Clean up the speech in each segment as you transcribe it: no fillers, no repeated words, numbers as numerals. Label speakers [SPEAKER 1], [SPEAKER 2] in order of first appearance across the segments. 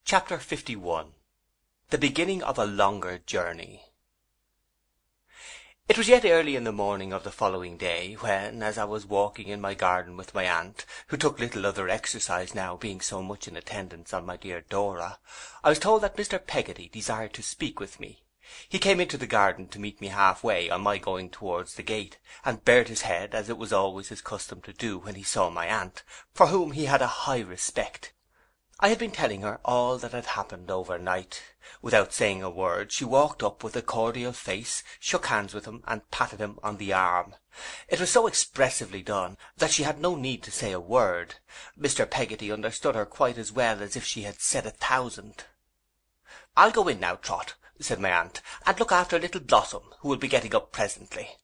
[SPEAKER 1] Chapter 51. The beginning of a longer journey. It was yet early in the morning of the following day when, as I was walking in my garden with my aunt, who took little other exercise now, being so much in attendance on my dear Dora, I was told that Mr. Peggotty desired to speak with me. He came into the garden to meet me half-way on my going towards the gate, and bared his head, as it was always his custom to do when he saw my aunt, for whom he had a high respect. I had been telling her all that had happened overnight. Without saying a word, she walked up with a cordial face, shook hands with him, and patted him on the arm. It was so expressively done that she had no need to say a word. Mr. Peggotty understood her quite as well as if she had said 1,000. "I'll go in now, Trot," said my aunt, "and look after little Blossom, who will be getting up presently."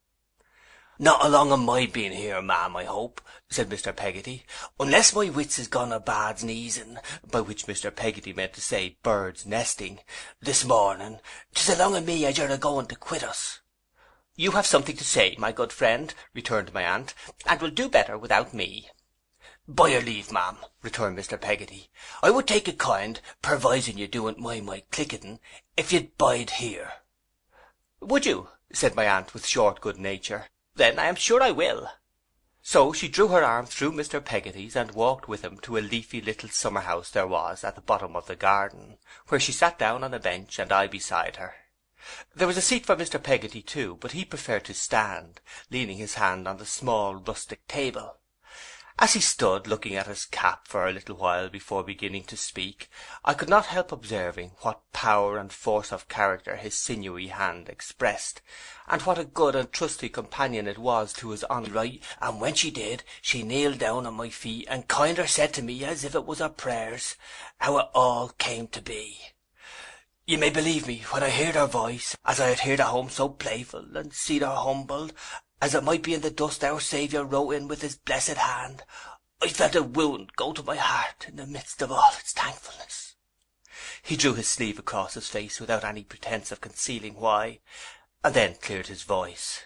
[SPEAKER 1] "Not along of my being here, ma'am, I hope," said Mr. Peggotty, "unless my wits is gone a bad sneezing," by which Mr. Peggotty meant to say birds nesting, "this morning. 'Tis along of me as you're a-going to quit us." "You have something to say, my good friend," returned my aunt, "and will do better without me." "By your leave, ma'am," returned Mr. Peggotty, "I would take it kind, pervising you doen't mind my clicketing, if you'd bide here." "Would you?" said my aunt with short good nature. "Then I am sure I will." So she drew her arm through Mr. Peggotty's and walked with him to a leafy little summer house there was at the bottom of the garden, where she sat down on a bench and I beside her. There was a seat for Mr. Peggotty too, but he preferred to stand, leaning his hand on the small rustic table. As he stood looking at his cap for a little while before beginning to speak, I could not help observing what power and force of character his sinewy hand expressed, and what a good and trusty companion it was to his honour right, and when she did, she kneeled down at my feet and kinder said to me, as if it was her prayers, how it all came to be. You may believe me, when I heard her voice, as I had heard at home so playful, and seed her humbled, as it might be in the dust our Saviour wrote in with his blessed hand, I felt a wound go to my heart in the midst of all its thankfulness. He drew his sleeve across his face without any pretence of concealing why, and then cleared his voice.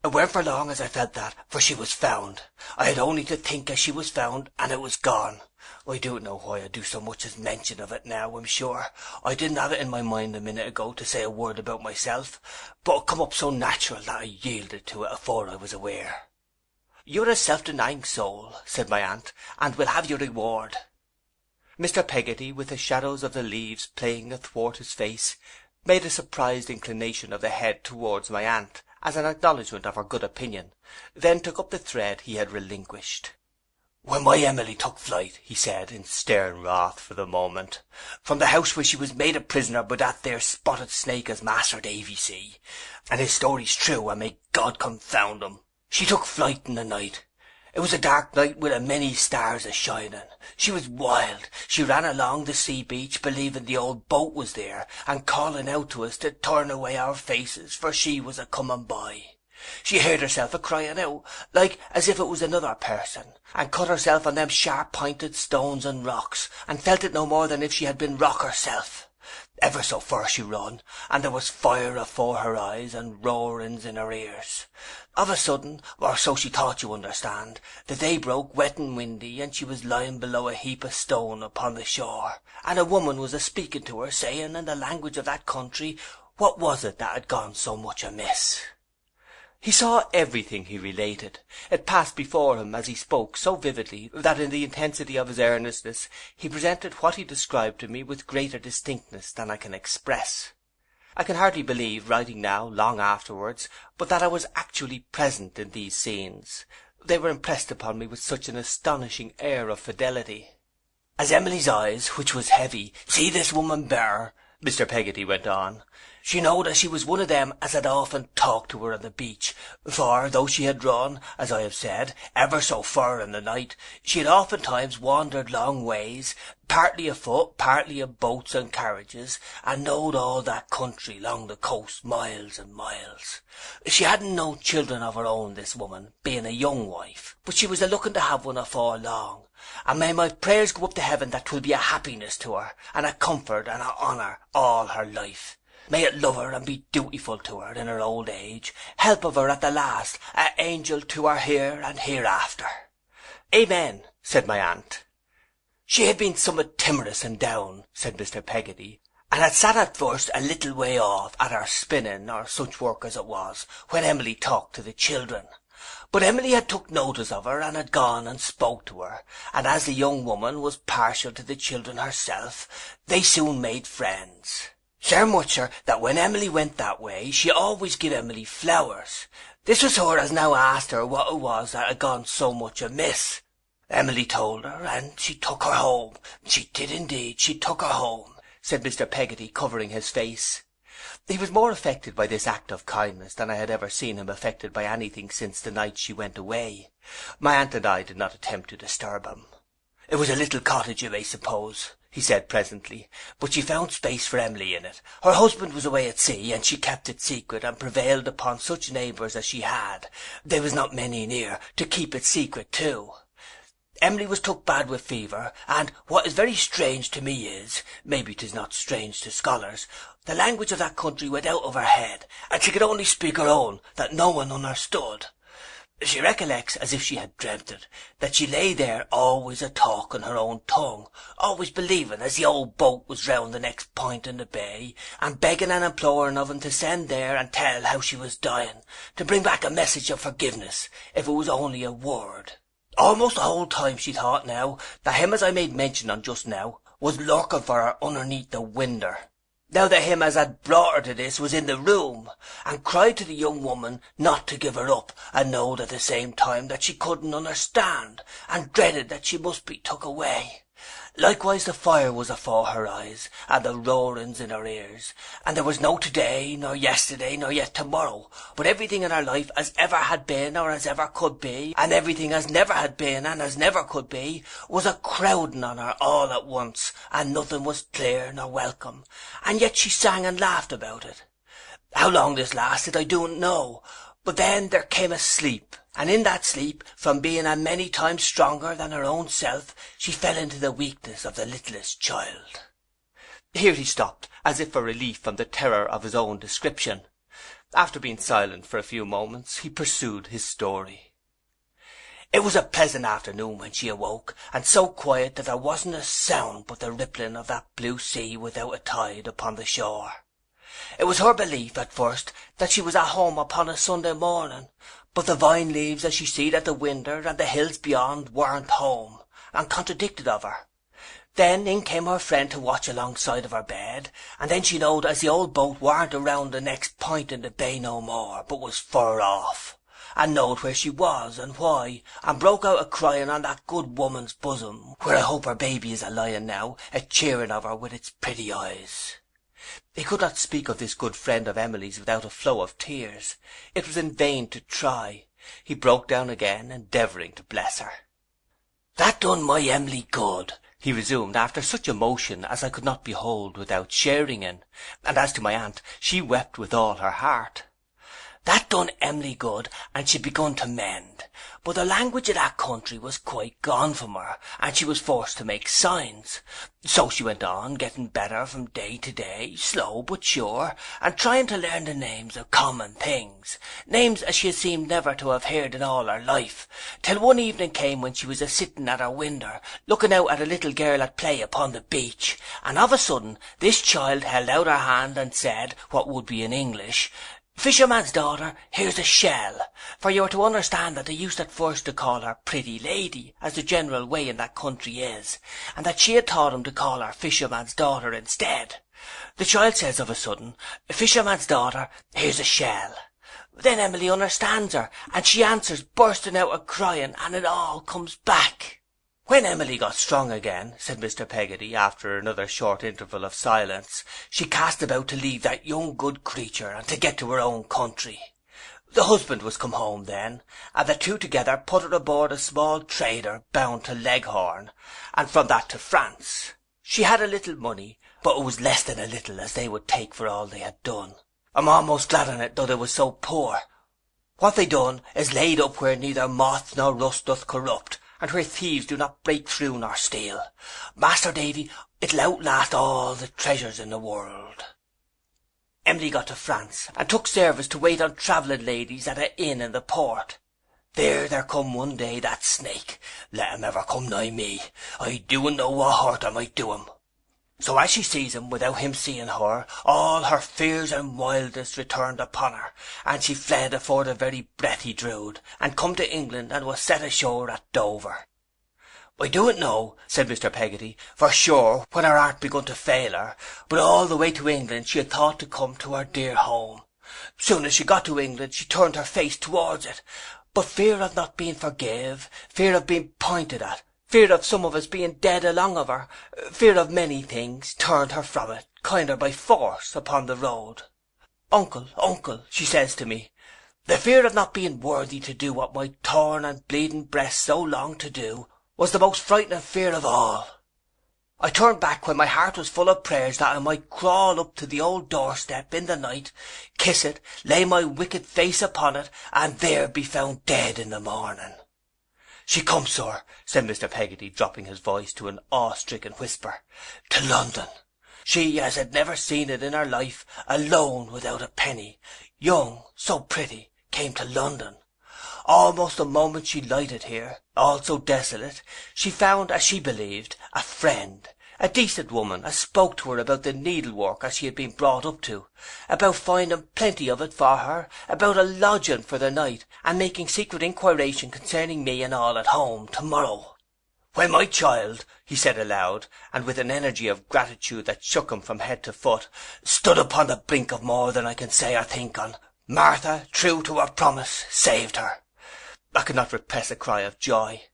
[SPEAKER 1] It weren't for long as I felt that, for she was found. I had only to think as she was found, and it was gone. I don't know why I do so much as mention of it now, I'm sure. I didn't have it in my mind a minute ago to say a word about myself, but it come up so natural that I yielded to it afore I was aware. "You're a self-denying soul," said my aunt, "and will have your reward." Mr. Peggotty, with the shadows of the leaves playing athwart his face, made a surprised inclination of the head towards my aunt, as an acknowledgment of her good opinion, then took up the thread he had relinquished. "When my Emily took flight," he said, in stern wrath for the moment, "from the house where she was made a prisoner by that there spotted snake as Master Davy see, and his story's true, and may God confound him, she took flight in the night. It was a dark night with a many stars a-shining. She was wild. She ran along the sea beach, believing the old boat was there, and calling out to us to turn away our faces, for she was a-coming by. She heard herself a-crying out, like as if it was another person, and cut herself on them sharp-pointed stones and rocks, and felt it no more than if she had been rock herself. Ever so far she run, and there was fire afore her eyes and roarings in her ears. Of a sudden, or so she thought, you understand, the day broke wet and windy, and she was lying below a heap of stone upon the shore, and a woman was a-speaking to her, saying, in the language of that country, what was it that had gone so much amiss." He saw everything he related. It passed before him as he spoke so vividly that in the intensity of his earnestness he presented what he described to me with greater distinctness than I can express. I can hardly believe, writing now, long afterwards, but that I was actually present in these scenes. They were impressed upon me with such an astonishing air of fidelity. "As Emily's eyes, which was heavy, see this woman better," Mr. Peggotty went on, "she knowed as she was one of them as had often talked to her on the beach, for, though she had run, as I have said, ever so far in the night, she had oftentimes wandered long ways, partly afoot, partly in boats and carriages, and knowed all that country long the coast miles and miles. She hadn't no children of her own, this woman, being a young wife, but she was a-looking to have one afore long, and may my prayers go up to heaven that 'twill be a happiness to her, and a comfort and a honour all her life. May it love her and be dutiful to her in her old age, help of her at the last, a angel to her here and hereafter." "Amen," said my aunt. She had been somewhat timorous and down, said Mr. Peggotty, and had sat at first a little way off at her spinning, or such work as it was, when Emily talked to the children. But Emily had took notice of her, and had gone and spoke to her, and as the young woman was partial to the children herself, they soon made friends. So much, sir, that when Emily went that way, she always give Emily flowers. This was her as now asked her what it was that had gone so much amiss. Emily told her, and she took her home. She did indeed, she took her home, said Mr. Peggotty, covering his face. He was more affected by this act of kindness than I had ever seen him affected by anything since the night she went away. My aunt and I did not attempt to disturb him. It was a little cottage, you may suppose, he said presently, but she found space for Emily in it. Her husband was away at sea, and she kept it secret, and prevailed upon such neighbours as she had, there was not many near, to keep it secret too. Emily was took bad with fever, and what is very strange to me is, maybe 'tis not strange to scholars, the language of that country went out of her head, and she could only speak her own, that no one understood. She recollects, as if she had dreamt it, that she lay there always a-talking her own tongue, always believing as the old boat was round the next point in the bay, and begging and imploring of him to send there and tell how she was dying, to bring back a message of forgiveness, if it was only a word. Almost the whole time she thought now that him as I made mention on just now was lurking for her underneath the winder. Now that him as had brought her to this was in the room, and cried to the young woman not to give her up, and knowed at the same time that she couldn't understand, and dreaded that she must be took away. Likewise the fire was afore her eyes, and the roarings in her ears, and there was no today, nor yesterday, nor yet tomorrow, but everything in her life as ever had been, or as ever could be, and everything as never had been, and as never could be, was a crowding on her all at once, and nothing was clear nor welcome, and yet she sang and laughed about it. How long this lasted I don't know, but then there came a sleep, and in that sleep, from being a many times stronger than her own self, she fell into the weakness of the littlest child. Here he stopped, as if for relief from the terror of his own description. After being silent for a few moments, he pursued his story. It was a pleasant afternoon when she awoke, and so quiet that there wasn't a sound but the rippling of that blue sea without a tide upon the shore. It was her belief at first that she was at home upon a Sunday morning, but the vine leaves as she seed at the winder and the hills beyond weren't home, and contradicted of her. Then in came her friend to watch alongside of her bed, and then she knowed as the old boat weren't around the next point in the bay no more, but was fur off, and knowed where she was and why, and broke out a-crying on that good woman's bosom, where I hope her baby is a-lying now, a-cheering of her with its pretty eyes. He could not speak of this good friend of Emily's without a flow of tears. It was in vain to try. He broke down again, endeavouring to bless her. "That done my Emily good," he resumed, after such emotion as I could not behold without sharing in, and as to my aunt, she wept with all her heart. "That done Emily good, and she begun to mend. But the language of that country was quite gone from her, and she was forced to make signs. So she went on, getting better from day to day, slow but sure, and trying to learn the names of common things, names as she had seemed never to have heard in all her life, till one evening came when she was a-sitting at her winder, looking out at a little girl at play upon the beach, and of a sudden this child held out her hand and said, what would be in English, 'Fisherman's daughter, here's a shell,' for you are to understand that they used at first to call her Pretty Lady, as the general way in that country is, and that she had taught him to call her Fisherman's daughter instead. The child says of a sudden, 'Fisherman's daughter, here's a shell.' Then Emily understands her, and she answers, bursting out a-crying, and it all comes back." "When Emily got strong again," said Mr. Peggotty, after another short interval of silence, "she cast about to leave that young good creature, and to get to her own country. The husband was come home then, and the two together put her aboard a small trader bound to Leghorn, and from that to France. She had a little money, but it was less than a little as they would take for all they had done. I'm almost glad on it, though they was so poor. What they done is laid up where neither moth nor rust doth corrupt, and where thieves do not break through nor steal. Master Davy, it'll outlast all the treasures in the world." Emily got to France, and took service to wait on travelling ladies at an inn in the port. There come one day, that snake. Let him ever come nigh me. I do'n know what hurt I might do him. So as she sees him, without him seeing her, all her fears and wildness returned upon her, and she fled afore the very breath he drewed, and come to England, and was set ashore at Dover. I do't know, said Mr. Peggotty, for sure, when her heart begun to fail her, but all the way to England she had thought to come to her dear home. Soon as she got to England she turned her face towards it, but fear of not being forgive, fear of being pointed at, fear of some of us being dead along of her, fear of many things, turned her from it, kinder by force, upon the road. Uncle, uncle, she says to me, the fear of not being worthy to do what my torn and bleeding breast so longed to do was the most frightening fear of all. I turned back when my heart was full of prayers that I might crawl up to the old doorstep in the night, kiss it, lay my wicked face upon it, and there be found dead in the morning. She come, sir, said Mr. Peggotty, dropping his voice to an awe-stricken whisper, to London. She as had never seen it in her life, alone without a penny, young, so pretty, came to London. Almost the moment she lighted here, all so desolate, she found, as she believed, a friend, a decent woman, as spoke to her about the needlework as she had been brought up to, about finding plenty of it for her, about a lodging for the night, and making secret inquiration concerning me and all at home tomorrow. When my child, he said aloud, and with an energy of gratitude that shook him from head to foot, stood upon the brink of more than I can say or think on, Martha, true to her promise, saved her. I could not repress a cry of joy.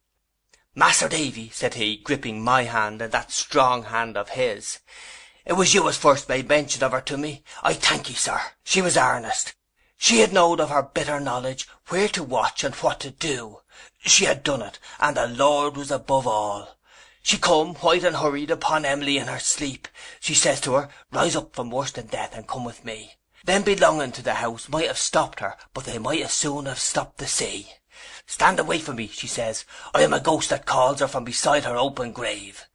[SPEAKER 1] Master Davy, said he, gripping my hand in that strong hand of his, it was you as first made mention of her to me. I thank ye, sir. She was earnest. She had knowed of her bitter knowledge, where to watch and what to do. She had done it, and the Lord was above all. She come, white and hurried, upon Emily in her sleep. She says to her, rise up from worse than death and come with me. Them belonging to the house might have stopped her, but they might as soon have stopped the sea. Stand away from me, she says. I am a ghost that calls her from beside her open grave.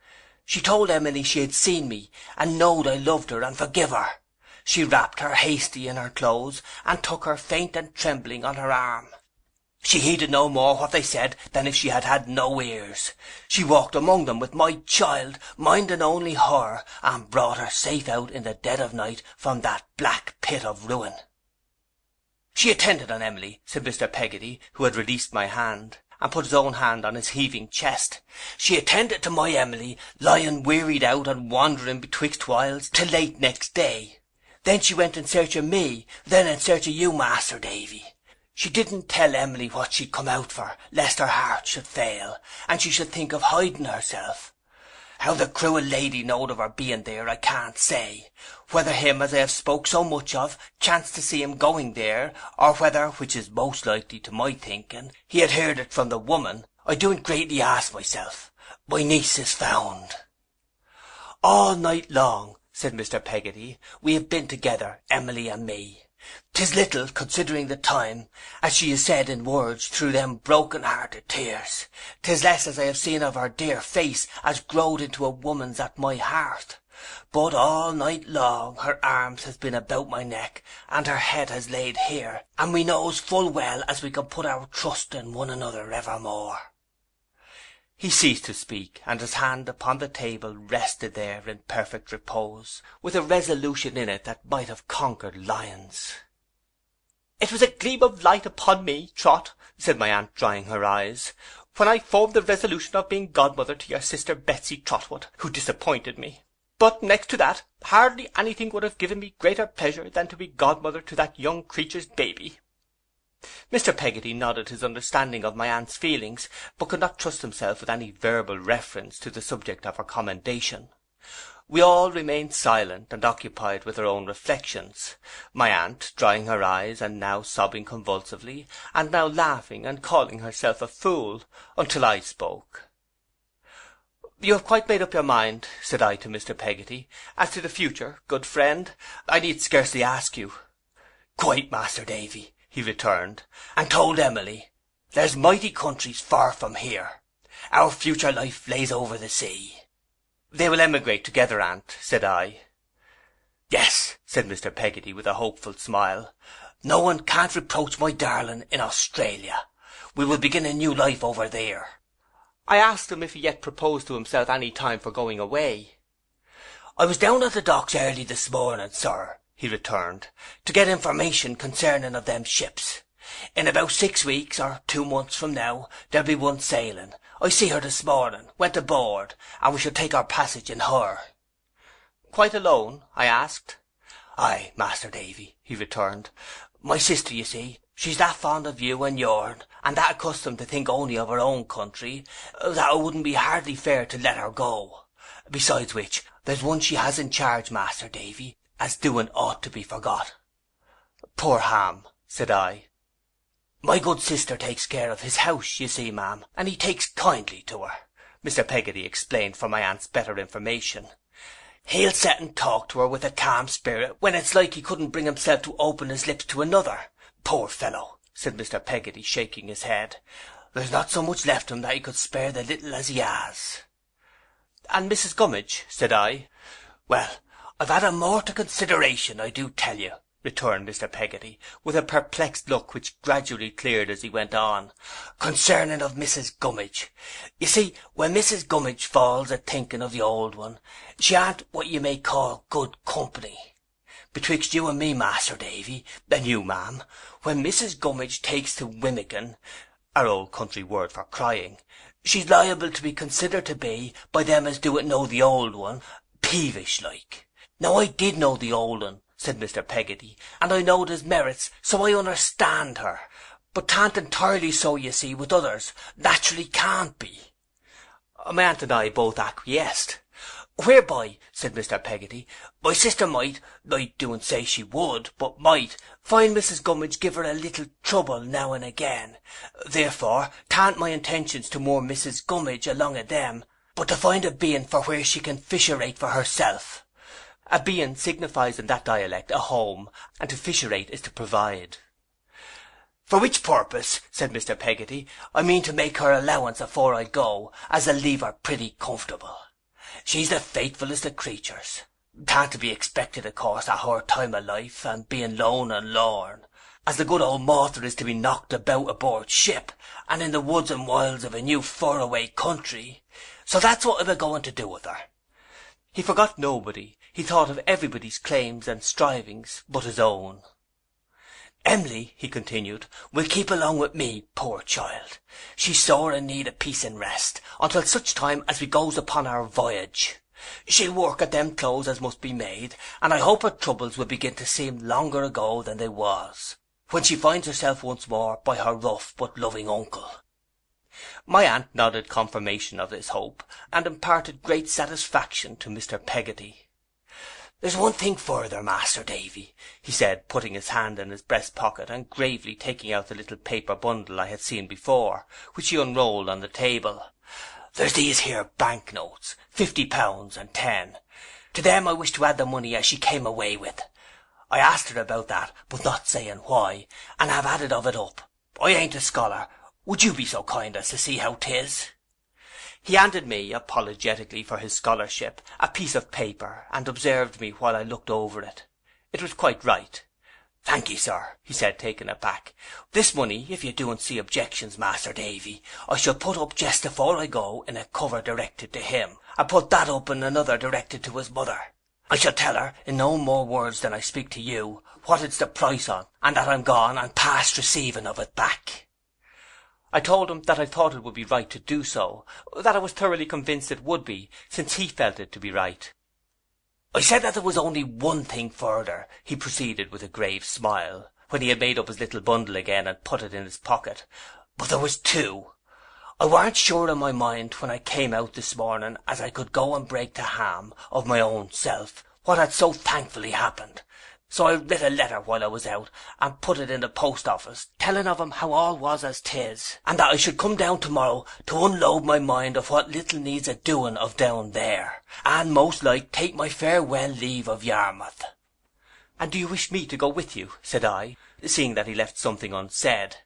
[SPEAKER 1] She told Emily she had seen me, and knowed I loved her and forgive her. She wrapped her hasty in her clothes, and took her faint and trembling on her arm. She heeded no more what they said than if she had had no ears. She walked among them with my child, minding only her, and brought her safe out in the dead of night from that black pit of ruin. She attended on Emily, said Mr. Peggotty, who had released my hand, and put his own hand on his heaving chest. She attended to my Emily, lying wearied out and wandering betwixt whiles, till late next day. Then she went in search of me, then in search of you, Master Davy. She didn't tell Emily what she'd come out for, lest her heart should fail, and she should think of hiding herself. How the cruel lady knowed of her being there I can't say. Whether him as I have spoke so much of chanced to see him going there, or whether, which is most likely to my thinking, he had heard it from the woman, I do't greatly ask myself. My niece is found. All night long, said Mr. Peggotty, we have been together, Emily and me. 'Tis little, considering the time, as she is said in words through them broken-hearted tears. 'Tis less as I have seen of her dear face, as growed into a woman's at my hearth. But all night long her arms has been about my neck, and her head has laid here, and we knows full well as we can put our trust in one another evermore. He ceased to speak, and his hand upon the table rested there in perfect repose, with a resolution in it that might have conquered lions. "It was a gleam of light upon me, Trot," said my aunt, drying her eyes, "when I formed the resolution of being godmother to your sister Betsy Trotwood, who disappointed me. But next to that, hardly anything would have given me greater pleasure than to be godmother to that young creature's baby." Mr. Peggotty nodded his understanding of my aunt's feelings, but could not trust himself with any verbal reference to the subject of her commendation. We all remained silent and occupied with our own reflections, my aunt drying her eyes, and now sobbing convulsively, and now laughing and calling herself a fool, until I spoke. "You have quite made up your mind," said I to Mr. Peggotty, "as to the future, good friend? I need scarcely ask you." "Quite, Master Davy," he returned, and told Emily, "There's mighty countries far from here. Our future life lays over the sea." "They will emigrate together, aunt," said I. "Yes," said Mr. Peggotty, with a hopeful smile. "No one can't reproach my darling in Australia.
[SPEAKER 2] We will begin a new life over there.'
[SPEAKER 1] I asked him if he yet proposed to himself any time for going away.
[SPEAKER 2] 'I was down at the docks early this morning, sir,' he returned, 'to get information concerning of them ships. In about 6 weeks or 2 months from now there'll be one sailing. I see her this morning, went aboard, and we shall take our passage in her.'
[SPEAKER 1] 'Quite alone?' I asked.
[SPEAKER 2] 'Aye, Master Davy,' he returned. 'My sister, you see, she's that fond of you and yourn, and that accustomed to think only of her own country, that it wouldn't be hardly fair to let her go. Besides which, there's one she has in charge, Master Davy, as doing ought to be forgot.'
[SPEAKER 1] 'Poor Ham,' said I.
[SPEAKER 2] 'My good sister takes care of his house, you see, ma'am, and he takes kindly to her,' Mr. Peggotty explained for my aunt's better information. 'He'll set and talk to her with a calm spirit when it's like he couldn't bring himself to open his lips to another. Poor fellow,' said Mr. Peggotty, shaking his head. 'There's not so much left him that he could spare the little as he has.'
[SPEAKER 1] 'And Mrs. Gummidge?' said I.
[SPEAKER 2] 'Well, I've had her more to consideration, I do tell you,' returned Mr. Peggotty, with a perplexed look which gradually cleared as he went on. 'Concerning of Mrs. Gummidge. You see, when Mrs. Gummidge falls a thinking of the old one, she aren't what you may call good company. Betwixt you and me, Master Davy, and you, ma'am, when Mrs. Gummidge takes to wimmicken, our old country word for crying, she's liable to be considered to be, by them as do it know the old one, peevish like. Now I did know the old one,' said Mr. Peggotty, 'and I knowed his merits, so I understand her. But 'tan't entirely so, you see, with others. Naturally can't be.'
[SPEAKER 1] My aunt and I both acquiesced.
[SPEAKER 2] 'Whereby,' said Mr. Peggotty, 'my sister might, I doon't say she would, but might, find Mrs. Gummidge give her a little trouble now and again. Therefore, 'tan't my intentions to moor Mrs. Gummidge along of them, but to find a being for where she can fisherate for herself.'
[SPEAKER 1] A being signifies in that dialect a home, and to fisherate is to provide.
[SPEAKER 2] 'For which purpose,' said Mr. Peggotty, 'I mean to make her allowance afore I go, as'll leave her pretty comfortable. She's the faithfullest of creatures. 'Tan't to be expected, of course, at her time of life, and being lone and lorn, as the good old mawther is to be knocked about aboard ship, and in the woods and wilds of a new far-away country. So that's what I'm a-going to do with her.'
[SPEAKER 1] He forgot nobody. He thought of everybody's claims and strivings but his own.
[SPEAKER 2] 'Em'ly,' he continued, 'will keep along with me, poor child. She's sore in need of peace and rest, until such time as we goes upon our voyage. She'll work at them clothes as must be made, and I hope her troubles will begin to seem longer ago than they was, when she finds herself once more by her rough but loving uncle.'
[SPEAKER 1] My aunt nodded confirmation of this hope, and imparted great satisfaction to Mr. Peggotty.
[SPEAKER 2] 'There's one thing further, Master Davy,' he said, putting his hand in his breast pocket and gravely taking out the little paper bundle I had seen before, which he unrolled on the table. 'There's these here bank notes, £50 and 10. To them I wish to add the money as she came away with. I asked her about that, but not saying why, and have added of it up. I ain't a scholar. Would you be so kind as to see how 'tis?'
[SPEAKER 1] He handed me, apologetically for his scholarship, a piece of paper, and observed me while I looked over it. It was quite right.
[SPEAKER 2] 'Thank ye, sir,' he said, taking it back. 'This money, if you doon't see objections, Master Davy, I shall put up just afore I go in a cover directed to him, and put that up in another directed to his mother. I shall tell her, in no more words than I speak to you, what it's the price on, and that I'm gone and past receiving of it back.'
[SPEAKER 1] I told him that I thought it would be right to do so, that I was thoroughly convinced it would be, since he felt it to be right.
[SPEAKER 2] I said that there was only one thing further, he proceeded with a grave smile, when he had made up his little bundle again and put it in his pocket. But there was two. I warn't sure in my mind when I came out this morning as I could go and break to Ham, of my own self, what had so thankfully happened. So I writ a letter while I was out, and put it in the post office, telling of him how all was as 'tis, and that I should come down tomorrow to unload my mind of what little needs a doing of down there, and most like take my farewell leave of Yarmouth.'
[SPEAKER 1] 'And do you wish me to go with you?' said I, seeing that he left something unsaid.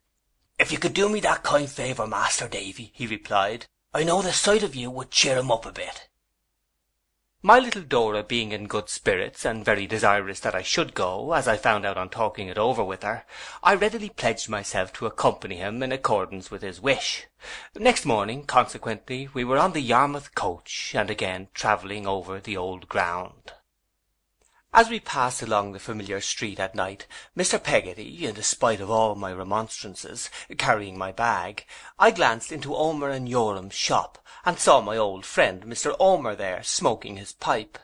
[SPEAKER 2] 'If you could do me that kind favour, Master Davy,' he replied, 'I know the sight of you would cheer him up a bit.'
[SPEAKER 1] My little Dora being in good spirits, and very desirous that I should go, as I found out on talking it over with her, I readily pledged myself to accompany him in accordance with his wish. Next morning, consequently, we were on the Yarmouth coach, and again travelling over the old ground. As we passed along the familiar street at night, Mr. Peggotty, in despite of all my remonstrances, carrying my bag, I glanced into Omer and Yoram's shop, and saw my old friend Mr. Omer there, smoking his pipe.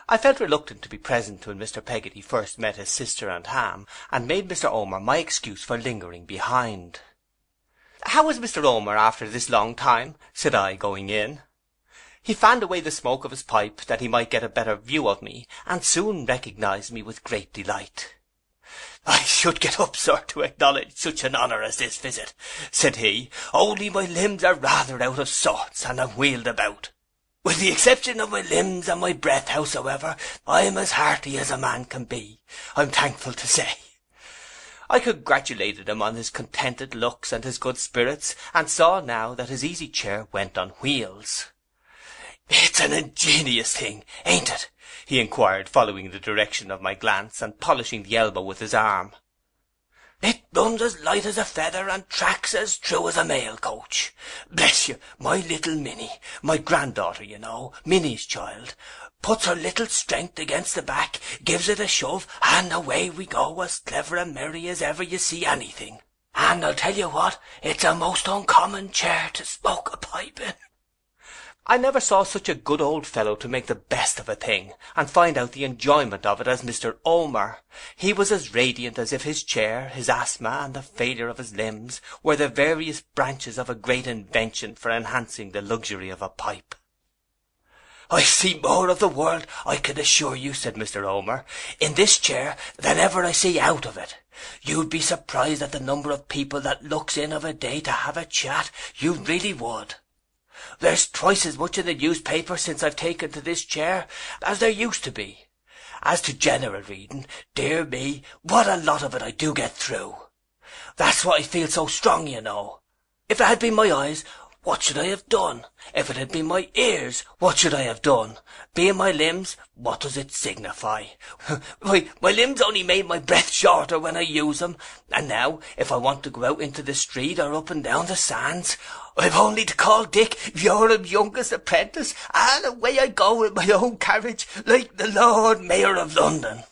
[SPEAKER 1] I felt reluctant to be present when Mr. Peggotty first met his sister and Ham, and made Mr. Omer my excuse for lingering behind. "How is Mr. Omer after this long time?" said I, going in. He fanned away the smoke of his pipe that he might get a better view of me, and soon recognized me with great delight. "I should get up, sir, to acknowledge such an honour as this visit," said he, "only my limbs are rather out of sorts, and I'm wheeled about. With the exception of my limbs and my breath, howsoever, I'm as hearty as a man can be, I'm thankful to say." I congratulated him on his contented looks and his good spirits, and saw now that his easy chair went on wheels. "It's an ingenious thing, ain't it?" he inquired, following the direction of my glance, and polishing the elbow with his arm. "It runs as light as a feather, and tracks as true as a mail coach. Bless you, my little Minnie, my granddaughter, you know, Minnie's child, puts her little strength against the back, gives it a shove, and away we go, as clever and merry as ever you see anything. And I'll tell you what, it's a most uncommon chair to smoke a pipe in." I never saw such a good old fellow to make the best of a thing, and find out the enjoyment of it, as Mr. Omer. He was as radiant as if his chair, his asthma, and the failure of his limbs were the various branches of a great invention for enhancing the luxury of a pipe. "I see more of the world, I can assure you," said Mr. Omer, "in this chair than ever I see out of it. You'd be surprised at the number of people that looks in of a day to have a chat, you really would. There's twice as much in the newspaper since I've taken to this chair as there used to be. As to general reading, dear me, what a lot of it I do get through. That's what I feel so strong, you know. If it had been my eyes, what should I have done? If it had been my ears, what should I have done? Being my limbs, what does it signify? Why, my limbs only made my breath shorter when I use them, and now, if I want to go out into the street or up and down the sands, I've only to call Dick, Yoram's youngest apprentice, and away I go in my own carriage, like the Lord Mayor of London."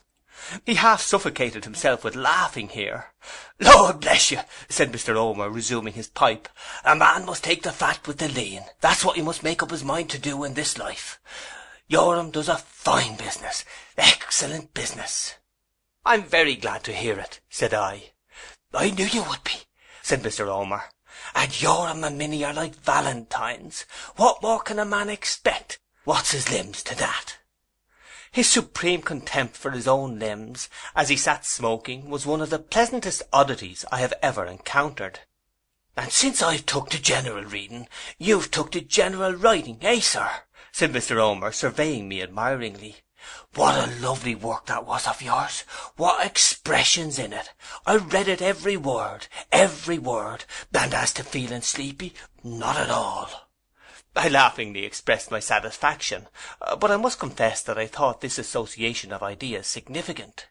[SPEAKER 1] He half suffocated himself with laughing here. "Lord bless you," said Mr. Omer, resuming his pipe, "a man must take the fat with the lean. That's what he must make up his mind to do in this life. Yoram does a fine business, excellent business." "I'm very glad to hear it," said I. "I knew you would be," said Mr. Omer. "And Yoram and Minnie are like valentines. What more can a man expect? What's his limbs to that?" His supreme contempt for his own limbs, as he sat smoking, was one of the pleasantest oddities I have ever encountered. "And since I've took to general reading, you've took to general writing, eh, sir?" said Mr. Omer, surveying me admiringly. "What a lovely work that was of yours! What expressions in it! I read it every word, and as to feeling sleepy, not at all." I laughingly expressed my satisfaction, but I must confess that I thought this association of ideas significant.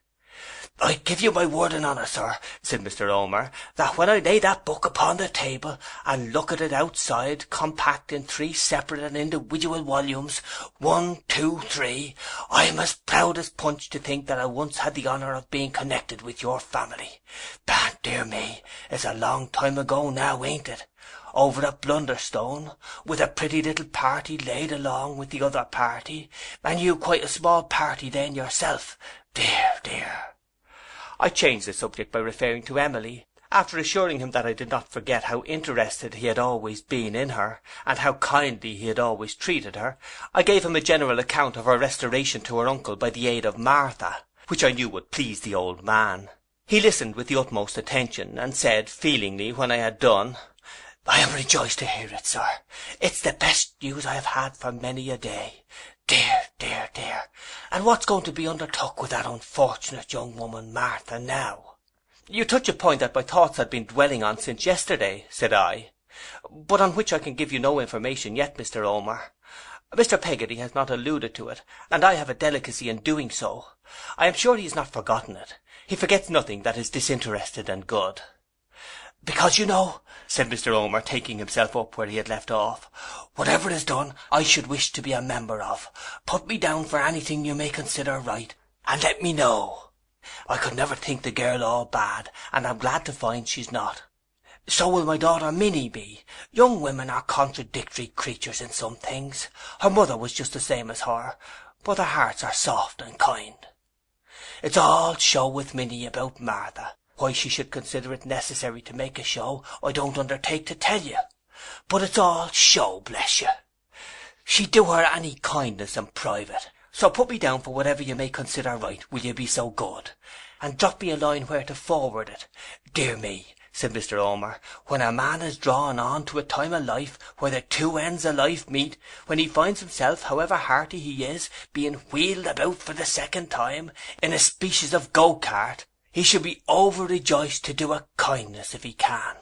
[SPEAKER 1] "I give you my word and honour, sir," said Mr. Omer, "that when I lay that book upon the table, and look at it outside, compact in 3 separate and individual volumes, 1, 2, 3, I am as proud as Punch to think that I once had the honour of being connected with your family. But, dear me, it's a long time ago now, ain't it? Over at Blunderstone, with a pretty little party laid along with the other party, and you quite a small party then yourself. Dear, dear." I changed the subject by referring to Emily. After assuring him that I did not forget how interested he had always been in her, and how kindly he had always treated her, I gave him a general account of her restoration to her uncle by the aid of Martha, which I knew would please the old man. He listened with the utmost attention, and said feelingly when I had done, "I am rejoiced to hear it, sir. It's the best news I have had for many a day. Dear, dear, dear. And what's going to be undertook with that unfortunate young woman, Martha, now?" "You touch a point that my thoughts had been dwelling on since yesterday," said I, "but on which I can give you no information yet, Mr. Omer.
[SPEAKER 2] Mr. Peggotty has not alluded to it, and I have a delicacy in doing so. I am sure he has not forgotten it. He forgets nothing that is disinterested and good. Because, you know,' said Mr. Omer, taking himself up where he had left off, 'whatever is done I should wish to be a member of. Put me down for anything you may consider right, and let me know. I could never think the girl all bad, and I'm glad to find she's not. So will my daughter Minnie be. Young women are contradictory creatures in some things. Her mother was just the same as her, but their hearts are soft and kind. It's all show with Minnie about Martha. Why she should consider it necessary to make a show, I don't undertake to tell you. But it's all show, bless you. She'd do her any kindness in private. So put me down for whatever you may consider right, will you be so good? And drop me a line where to forward it. Dear me, said Mr. Omer, when a man is drawn on to a time of life where the two ends of life meet, when he finds himself, however hearty he is, being wheeled about for the second time in a species of go-cart, he should be over-rejoiced to do a kindness if he can.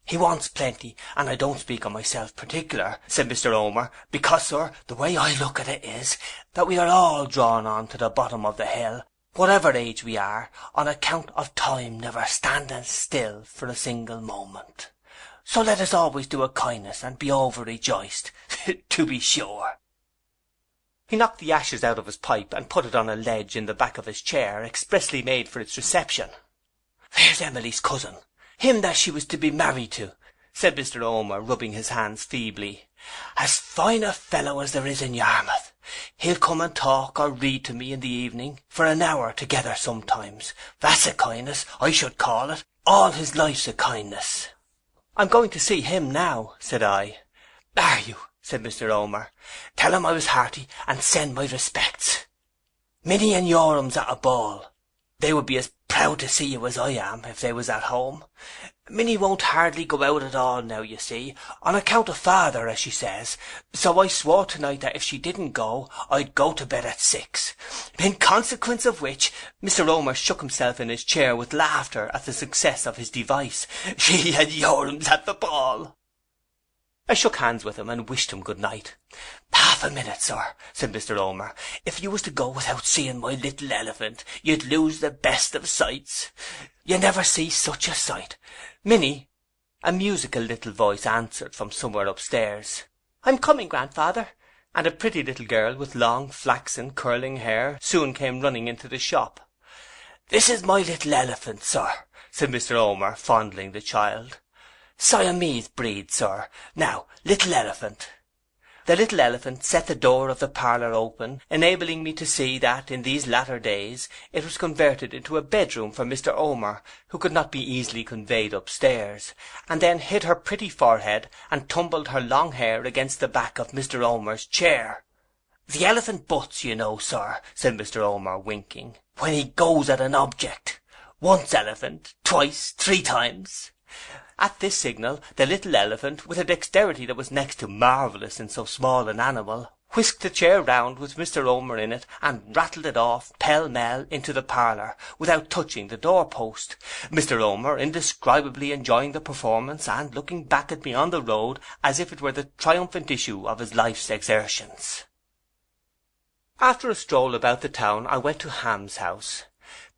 [SPEAKER 2] He wants plenty, and I don't speak of myself particular, said Mr. Omer, because, sir, the way I look at it is, that we are all drawn on to the bottom of the hill, whatever age we are, on account of time never standing still for a single moment. So let us always do a kindness and be over-rejoiced, to be sure. He knocked the ashes out of his pipe and put it on a ledge in the back of his chair, expressly made for its reception. There's Emily's cousin, him that she was to be married to, said Mr. Omer, rubbing his hands feebly. As fine a fellow as there is in Yarmouth. He'll come and talk or read to me in the evening, for an hour together sometimes. That's a kindness, I should call it. All his life's a kindness. I'm going to see him now, said I. Are you? Said Mr. Omer. Tell him I was hearty, and send my respects. Minnie and Yoram's at a ball. They would be as proud to see you as I am, if they was at home. Minnie won't hardly go out at all now, you see, on account of father, as she says, so I swore tonight that if she didn't go, I'd go to bed at 6. In consequence of which, Mr. Omer shook himself in his chair with laughter at the success of his device. She and Yoram's at the ball. I shook hands with him and wished him good night. Half a minute, sir, said Mr. Omer. If you was to go without seeing my little elephant, you'd lose the best of sights. You never see such a sight. Minnie, a musical little voice answered from somewhere upstairs. I'm coming, grandfather. And a pretty little girl with long, flaxen, curling hair soon came running into the shop. This is my little elephant, sir, said Mr. Omer, fondling the child. Siamese breed, sir. Now, little elephant. The little elephant set the door of the parlour open, enabling me to see that, in these latter days, it was converted into a bedroom for Mr. Omer, who could not be easily conveyed upstairs, and then hid her pretty forehead and tumbled her long hair against the back of Mr. Omer's chair. The elephant butts, you know, sir, said Mr. Omer, winking, when he goes at an object. Once elephant, twice, 3 times. At this signal, the little elephant, with a dexterity that was next to marvellous in so small an animal, whisked the chair round with Mr. Omer in it, and rattled it off pell-mell into the parlour, without touching the door-post, Mr. Omer indescribably enjoying the performance, and looking back at me on the road as if it were the triumphant issue of his life's exertions. After a stroll about the town, I went to Ham's house.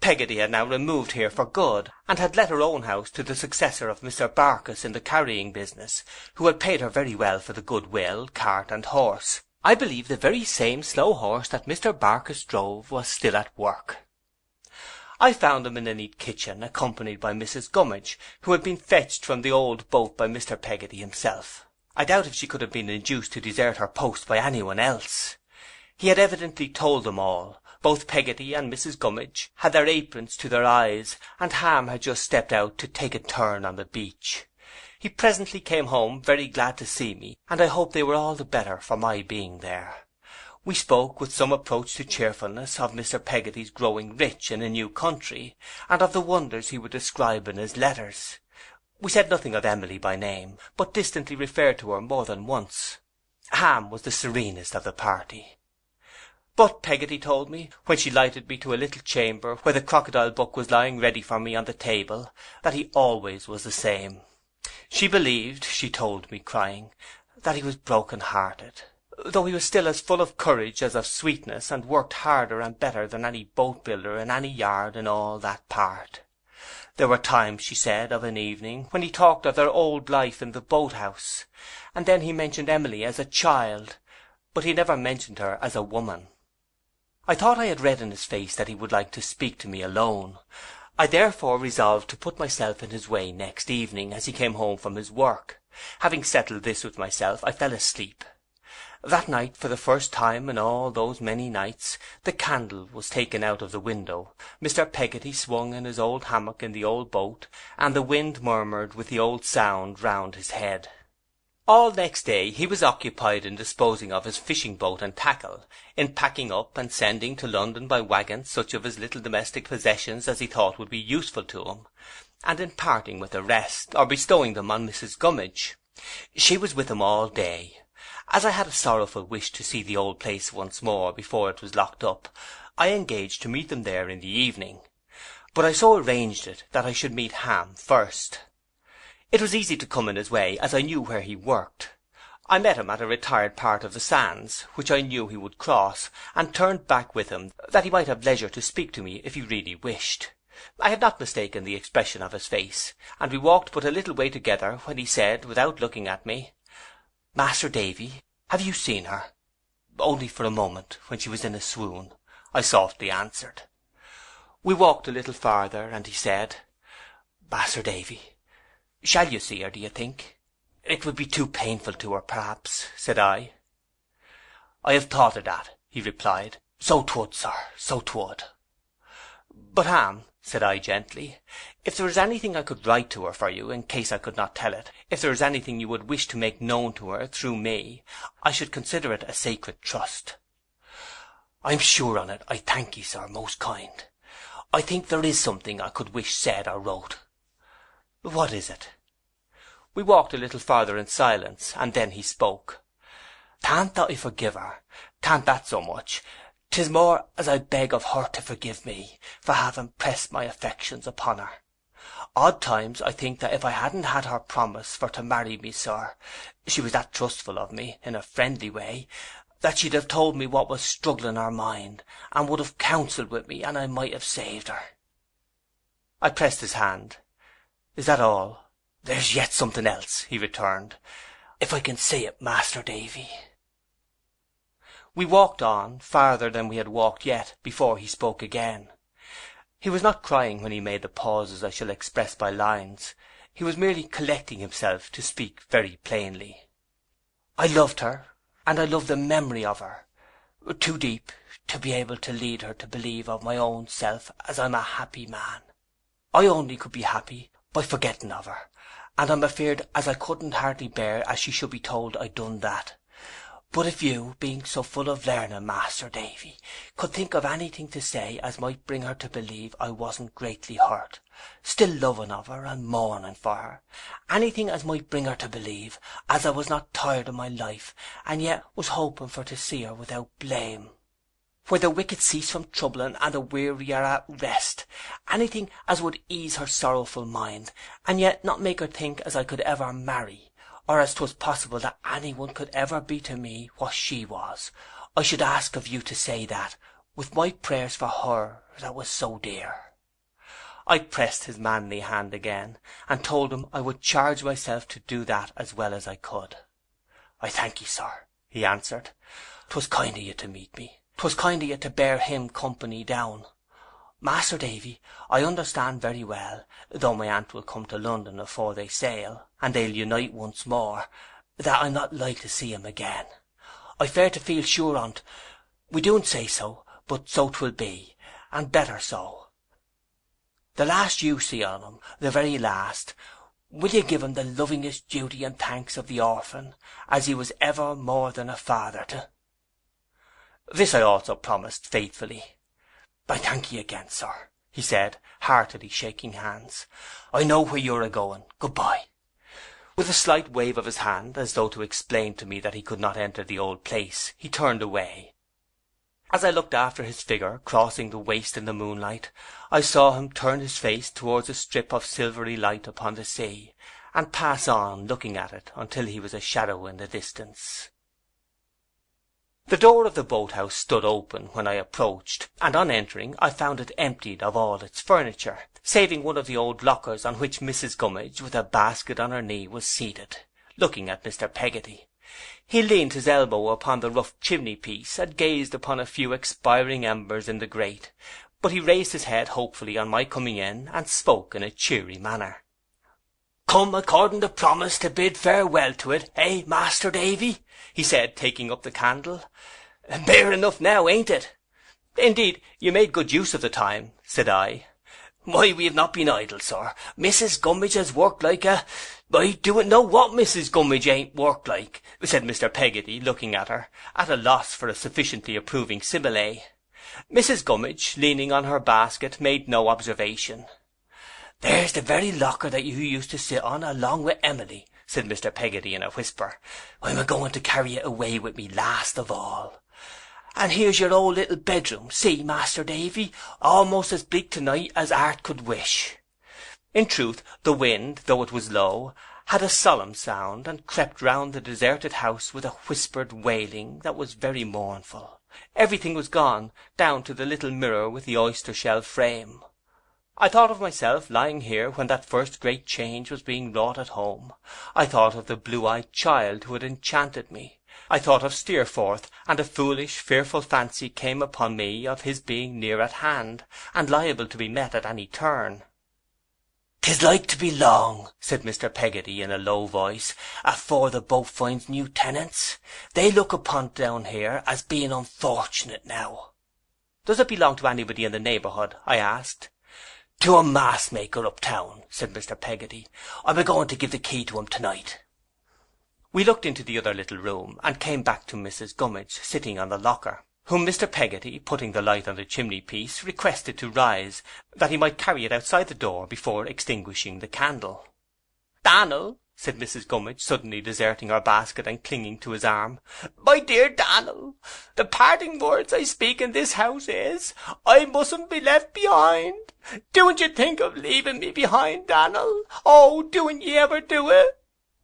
[SPEAKER 2] Peggotty had now removed here for good, and had let her own house to the successor of Mr. Barkis in the carrying business, who had paid her very well for the goodwill, cart and horse. I believe the very same slow horse that Mr. Barkis drove was still at work. I found him in a neat kitchen, accompanied by Mrs. Gummidge, who had been fetched from the old boat by Mr. Peggotty himself. I doubt if she could have been induced to desert her post by anyone else. He had evidently told them all. Both Peggotty and Mrs. Gummidge had their aprons to their eyes, and Ham had just stepped out to take a turn on the beach. He presently came home, very glad to see me, and I hope they were all the better for my being there. We spoke, with some approach to cheerfulness, of Mr. Peggotty's growing rich in a new country, and of the wonders he would describe in his letters. We said nothing of Emily by name, but distantly referred to her more than once. Ham was the serenest of the party. But Peggotty told me, when she lighted me to a little chamber where the crocodile book was lying ready for me on the table, that he always was the same. She believed, she told me, crying, that he was broken-hearted.
[SPEAKER 1] though he was still as full of courage as of sweetness, and worked harder and better than any boat builder in any yard in all that part. There were times, she said, of an evening, when he talked of their old life in the boat-house, and then he mentioned Emily as a child, but he never mentioned her as a woman. I thought I had read in his face that he would like to speak to me alone. I therefore resolved to put myself in his way next evening, as he came home from his work. Having settled this with myself, I fell asleep. That night, for the first time in all those many nights, the candle was taken out of the window, Mr. Peggotty swung in his old hammock in the old boat, and the wind murmured with the old sound round his head. All next day he was occupied in disposing of his fishing boat and tackle, in packing up and sending to London by waggon such of his little domestic possessions as he thought would be useful to him, and in parting with the rest, or bestowing them on Mrs. Gummidge. She was with him all day. As I had a sorrowful wish to see the old place once more before it was locked up, I engaged to meet them there in the evening. But I so arranged it that I should meet Ham first. It was easy to come in his way, as I knew where he worked. I met him at a retired part of the sands, which I knew he would cross, and turned back with him, that he might have leisure to speak to me if he really wished. I had not mistaken the expression of his face, and we walked but a little way together when he said, without looking at me, "Master Davy, have you seen her?" "Only for a moment, when she was in a swoon," I softly answered. We walked a little farther, and he said, "Master Davy, shall you see her, do you think?" "It would be too painful to her, perhaps," said I. "I have thought of that," he replied. "So 'twould, sir, so 'twould." "But, Ham," said I gently, "if there is anything I could write to her for you, in case I could not tell it, if there is anything you would wish to make known to her through me, I should consider it a sacred trust." "I'm sure on it, I thank ye, sir, most kind. I think there is something I could wish said or wrote." "What is it?" We walked a little farther in silence, and then he spoke. "'Tan't that I forgive her, 'tan't that so much. 'Tis more as I beg of her to forgive me, for having pressed my affections upon her. Odd times I think that if I hadn't had her promise for to marry me, sir, she was that trustful of me, in a friendly way, that she'd have told me what was struggling her mind, and would have counselled with me, and I might have saved her." I pressed his hand. "Is that all?" "There's yet something else," he returned, "if I can say it, Master Davy." We walked on, farther than we had walked yet, before he spoke again. He was not crying when he made the pauses I shall express by lines. He was merely collecting himself to speak very plainly. "I loved her, and I love the memory of her, too deep to be able to lead her to believe of my own self as I'm a happy man. I only could be happy by forgetting of her, and I'm afeard as I couldn't hardly bear as she should be told I'd done that. But if you, being so full of learning, Master Davy, could think of anything to say as might bring her to believe I wasn't greatly hurt, still loving of her and mourning for her, anything as might bring her to believe as I was not tired of my life, and yet was hoping for to see her without blame, where the wicked cease from troubling and the weary are at rest, anything as would ease her sorrowful mind, and yet not make her think as I could ever marry, or as 'twas possible that anyone could ever be to me what she was, I should ask of you to say that, with my prayers for her that was so dear." I pressed his manly hand again, and told him I would charge myself to do that as well as I could. "I thank ye, sir," he answered. "'Twas kind of you to meet me. 'Twas kind of you to bear him company down. Master Davy, I understand very well, though my aunt will come to London afore they sail, and they'll unite once more, that I'm not like to see him again. I fare to feel sure on't. We don't say so, but so 'twill be, and better so. The last you see on him, the very last, will you give him the lovingest duty and thanks of the orphan, as he was ever more than a father to?" This I also promised faithfully. "I thank ye again, sir," he said, heartily shaking hands. "I know where you're a-going. Good-bye." With a slight wave of his hand, as though to explain to me that he could not enter the old place, he turned away. As I looked after his figure crossing the waste in the moonlight, I saw him turn his face towards a strip of silvery light upon the sea, and pass on looking at it until he was a shadow in the distance. The door of the boathouse stood open when I approached, and on entering I found it emptied of all its furniture, saving one of the old lockers on which Mrs. Gummidge, with a basket on her knee, was seated, looking at Mr. Peggotty. He leaned his elbow upon the rough chimney-piece and gazed upon a few expiring embers in the grate, but he raised his head hopefully on my coming in, and spoke in a cheery manner. "Come according to promise to bid farewell to it, eh, Master Davy?" he said, taking up the candle. "Bare enough now, ain't it?" "Indeed, you made good use of the time," said I. "Why, we have not been idle, sir. Mrs. Gummidge has worked like I don't know what Mrs. Gummidge ain't worked like," said Mr. Peggotty, looking at her, at a loss for a sufficiently approving simile. Mrs. Gummidge, leaning on her basket, made no observation. "There's the very locker that you used to sit on along with Emily," said Mr. Peggotty in a whisper. "I'm a-going to carry it away with me last of all. And here's your old little bedroom, see, Master Davy, almost as bleak tonight as 'art could wish." In truth, the wind, though it was low, had a solemn sound, and crept round the deserted house with a whispered wailing that was very mournful. Everything was gone, down to the little mirror with the oyster-shell frame. I thought of myself lying here when that first great change was being wrought at home. I thought of the blue-eyed child who had enchanted me. I thought of Steerforth, and a foolish, fearful fancy came upon me of his being near at hand, and liable to be met at any turn. "'Tis like to be long," said Mr. Peggotty in a low voice, "afore the boat finds new tenants. They look upon down here as being unfortunate now." "Does it belong to anybody in the neighbourhood?" I asked. "To a mast-maker uptown," said Mr. Peggotty. "I'm a-going to give the key to him tonight." We looked into the other little room, and came back to Mrs. Gummidge sitting on the locker, whom Mr. Peggotty, putting the light on the chimney-piece, requested to rise, that he might carry it outside the door before extinguishing the candle. "Dan'l," said Mrs. Gummidge, suddenly deserting her basket and clinging to his arm, "my dear Dan'l, the parting words I speak in this house is, I mustn't be left behind. Doen't you think of leaving me behind, Dan'l? Oh, doen't ye ever do it?"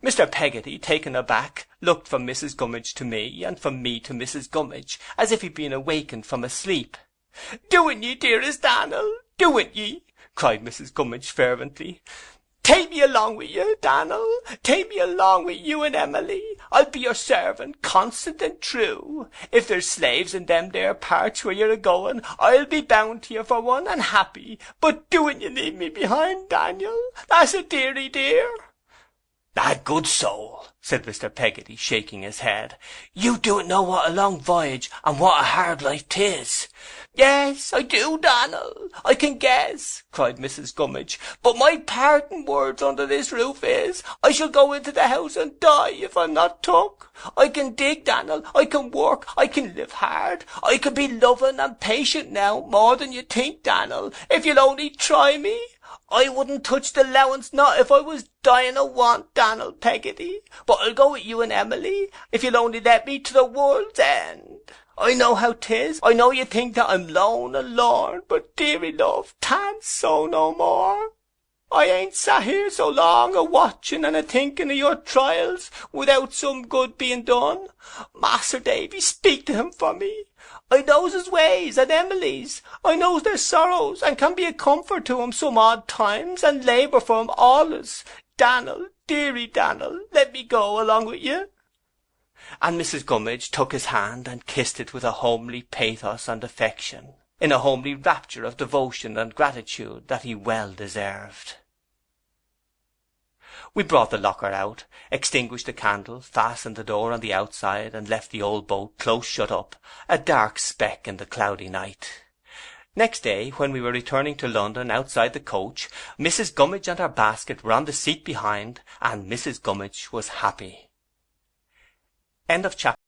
[SPEAKER 1] Mr. Peggotty, taken aback, looked from Mrs. Gummidge to me, and from me to Mrs. Gummidge, as if he'd been awakened from a sleep. "Doen't ye, dearest Dan'l? Doen't ye?" cried Mrs. Gummidge fervently. "Take me along with you, Dan'l. Take me along with you and Emily. I'll be your servant, constant and true. If there's slaves in them there parts where you're a-going, I'll be bound to you for one, and happy. But doen't you leave me behind, Daniel? That's a dearie dear." "Ah, good soul," said Mr. Peggotty, shaking his head. "You don't know what a long voyage and what a hard life 'tis." "Yes, I do, Dan'l. I can guess," cried Mrs. Gummidge. "But my parting words under this roof is, I shall go into the house and die if I'm not took. I can dig, Dan'l. I can work. I can live hard. I can be loving and patient now, more than you think, Dan'l, if you'll only try me. I wouldn't touch the allowance, not if I was dying of want, Dan'l Peggotty. But I'll go with you and Emily, if you'll only let me to the world's end. I know how 'tis. I know you think that I'm lone and lorn, but dearie love, 'tan't so no more. I ain't sat here so long a-watching and a-thinking of your trials, without some good being done. Master Davy, speak to him for me. I knows his ways and Emily's. I knows their sorrows, and can be a comfort to 'em some odd times, and labour for 'em allus. Dan'l, dearie Dan'l, let me go along with you." And Mrs. Gummidge took his hand and kissed it with a homely pathos and affection, in a homely rapture of devotion and gratitude that he well deserved. We brought the locker out, extinguished the candle, fastened the door on the outside, and left the old boat close shut up, a dark speck in the cloudy night. Next day, when we were returning to London outside the coach, Mrs. Gummidge and her basket were on the seat behind, and Mrs. Gummidge was happy. End of chapter